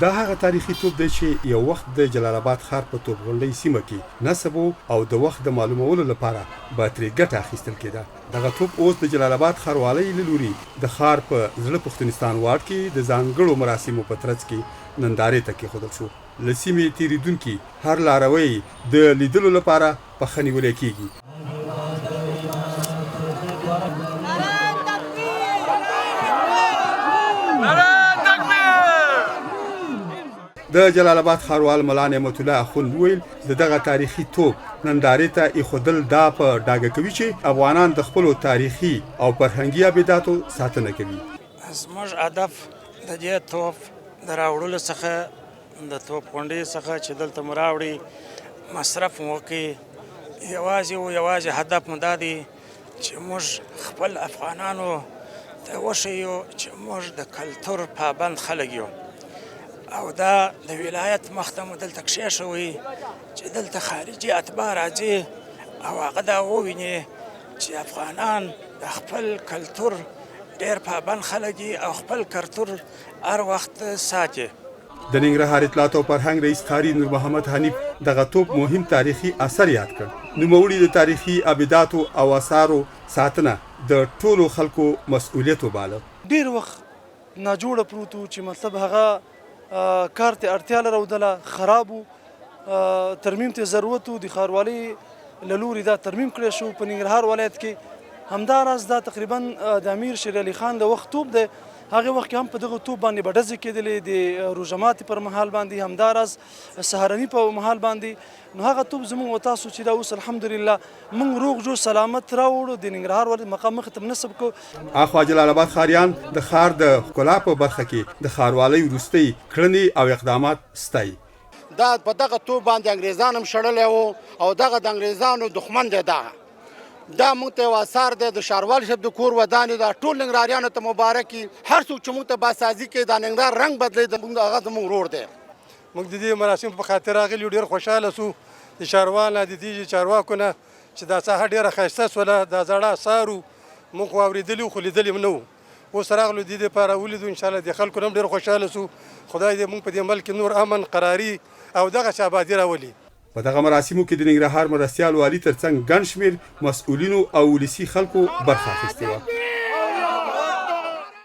دا هغه تاریخي توپ دی چې یو وخت د جلال آباد ښار په توپغونډۍ سیمه کې نصب او د وخت د معلومولو لپاره به ترې ګټه اخیستل کېده. دغه توپ اوس د جلال آباد ښاروالۍ له لوري د ښار په زړه پښتونستان واټ کې د ځانګړو مراسمو په ترڅ کې نندارې ته کېښودل شو. له سیمې تېرېدونکي هر لاروی د لیدلو لپاره پخه نیولې کېږي. د جلال آباد ښاروال ملا نعمت الله اخوند ویل د دغه تاریخي توپ نندارې ته ایښودل دا په ډاګه کوي چې افغانان د خپلو تاریخي او فرهنګي ابداتو ساتنه کوي. زموږ هدف د دې توپ د راوړلو څخه د توپغونډۍ څخه چې دلته مو راوړي مصرف مو وکړي یوازې هدف مو دا دی چې موږ خپل افغانانو ته وښیو چې موږ د کلتور پابند خلک یو او دا د ولایت مخ ته مو دلته کښېښوي چې دلته خارجي اتباع راځي او هغه دا وویني چې افغانان د خپل کلتور ډېر پابند خلک دي او خپل کلتور هر وخت ساتي. د ننګرهار اطلاعات او فرهنګ رئیس قاري نور محمد حنیف دغه توپ مهم تاریخي اثر یاد کړ. نوموړي د تاریخي ابداتو او آثارو ساتنه د ټولو خلکو مسؤلیت وباله. ډېر وخت ناجوړه پروت و چې مطلب هغه کار ته اړتیا لرودله خراب و ترمیم ته ضرورت و د ښاروالۍ له لوري دا ترمیم کړی شو. په ننګرهار ولایت کې همداراز دا تقریبا د امیر شیر علي خان د وخت توپ دی. هغه وخت کې هم په دغه توپ باندې به ډزې کېدلې د روژه ماتې پر مهال باندې همداراز سهارني په مهال باندې. نو هغه توپ زموږ و تاسو چې دا اوس الحمدلله موږ روغ جوړ سلامت راوړو د ننګرهار ولایت مقام مخې ته نصب کړو. اخوا جلال آباد ښاریان د ښار د ښکلا په برخه کې د ښاروالۍ وروستۍ کړنې او اقدامات ستایي. دا په دغه توپ باندې انګریزان هم شړلی وو او دغه د انګریزانو دښمن دی. دا موږ ته یو اثار دی د ښاروال صاحب د کور ودانې دا ټول ننګرهاریانو ته مبارک وي. هر څوک چې موږ ته باسازي کوي دا ننګرهار رنګ بدلوي هغه زموږ ورور دی. موږ د دې مراسمو په خاطر راغلي ډېر خوشحاله سو د ښاروال نه د دې چارواکو نه چې دا ساحه ډېره ښایسته سوله. دا زاړه اثار وو موږ خو اورېدلي خو لیدلي هم نه وو. اوس راغلو د دې دپاره ولیدو انشاءالله د خلکو نه هم ډېر خوشحاله سو. خدای دې موږ په دې ملک کې نور امن قراري او دغسې ابادي راولي. په دغه مراسمو کې د ننګرهار مرستیال والي ترڅنګ ګڼ شمېر مسؤلینو او ولسي خلکو برخه اخیستې وه.